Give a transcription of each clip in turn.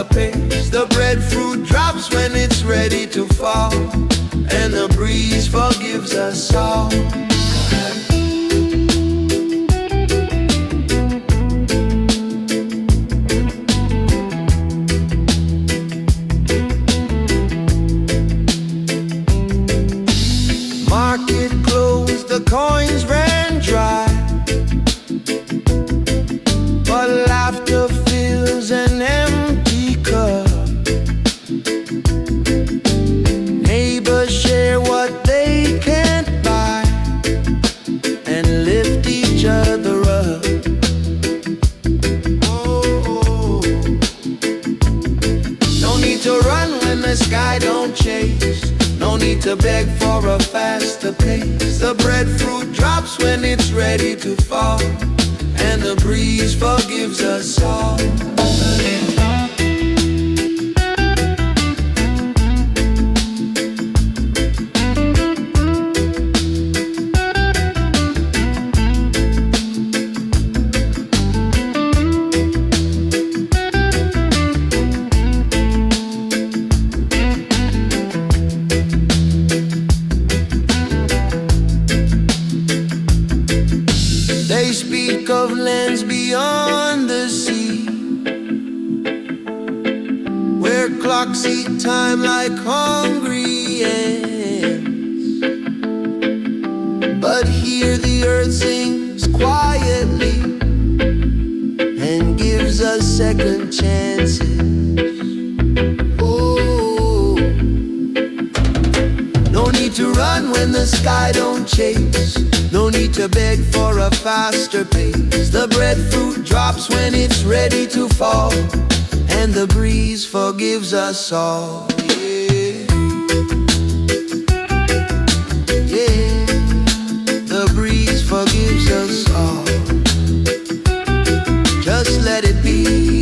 faster pace. The breadfruit drops when it's ready to fall, and the breeze forgives us all. Market closed, the coins ran dry, but laughter fills an empty cup. Neighbors share what they can't buy and lift each other up. Oh, no need to run when the sky don't chase. No need to beg for a faster pace. The breadfruit drops when it's ready to fall, and the breeze forgives us all. They speak of lands beyond the sea, where clocks eat time like hungry ants. But here the earth sings quietly and gives us second chances. Oh, no need to run when the sky don't chase. No need to beg for a faster pace. The breadfruit drops when it's ready to fall, and the breeze forgives us all. Yeah, yeah, the breeze forgives us all. Just let it be.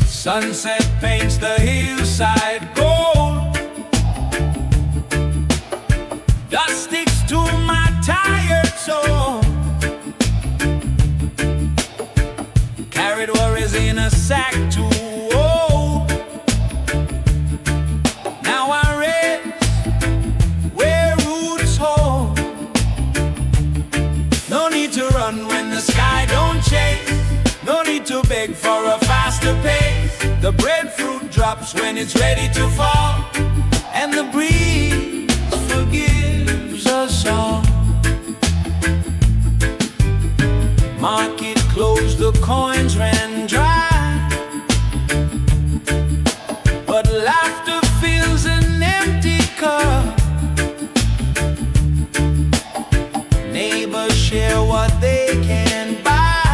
Sunset paints the hillside gold. Dust sticks to my tired soul. Carried worries in a sack too old. Now I rest where roots hold. No need to run when the sky don't chase. No need to beg for a faster pace. The breadfruit drops when it's ready to fall, and the breeze forgives us all. Market closed, the coins ran dry, but laughter fills an empty cup. Neighbors share what they can buy,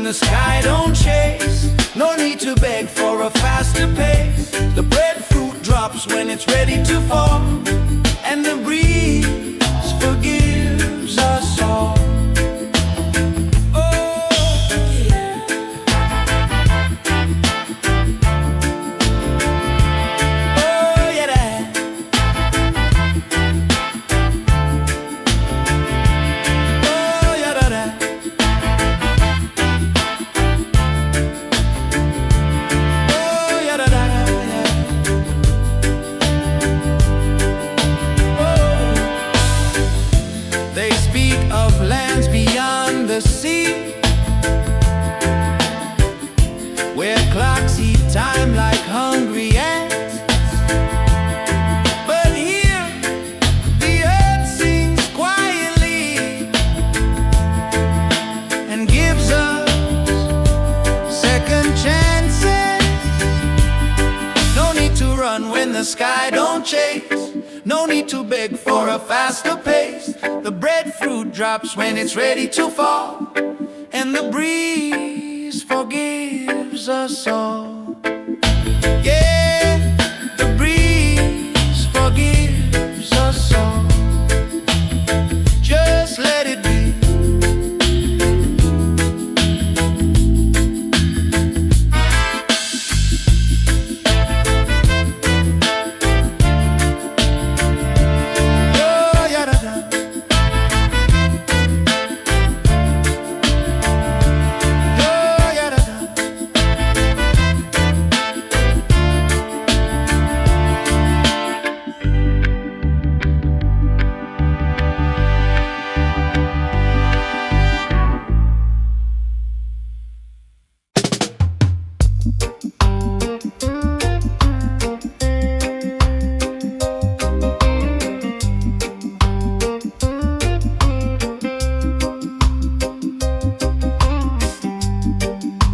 the sky don't chase. No need to beg for a faster pace. The breadfruit drops when it's ready to fall, and the breeze forgives us all. time like hungry ants. But here the earth sings quietly and gives us second chances. No need to run when the sky don't chase. No need to beg for a faster pace. The breadfruit drops when it's ready to fall, and the breeze forgives us all. Yeah, the breeze forgives us all. Just let it be.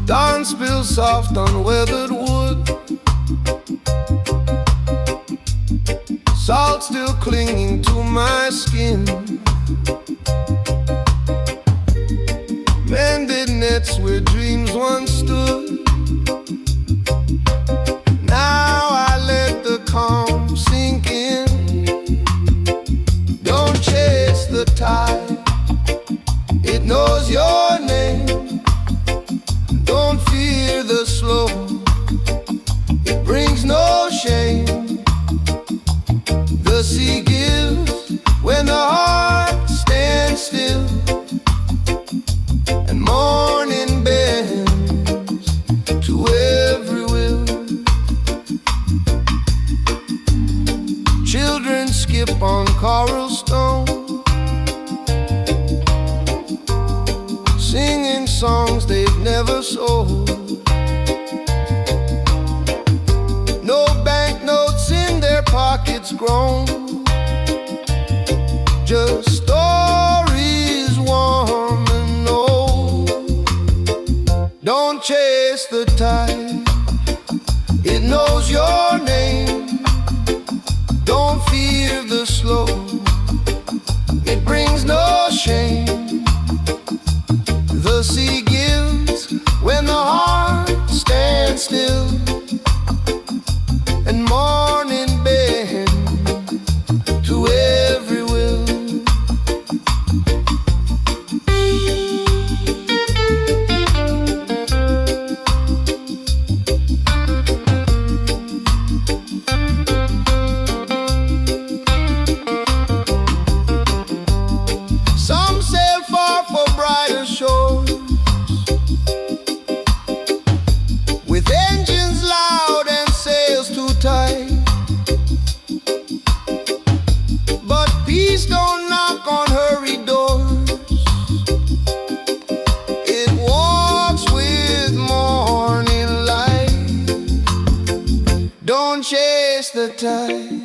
Dawn spills soft on weathered wood, salt still clinging to my skin. Mended nets where dreams once stood. Now I let the calm sink in. Don't chase the tide, it knows your name. Don't fear the slow, it brings no shame. The sea gives when the heart stands still, and morning bends to every will. Children skip on coral stone, singing songs they've never sold. No banknotes in their pockets grown, just stories warm and old. Don't chase the tide, it knows your name. Don't fear the slow, it brings no shame. The sea gives when the heart stands still, and morning bends to every will. Some sail far for brighter shores, with engines loud and sails too tight. But peace don't knock on hurried doors, it walks with morning light. Don't chase the tide,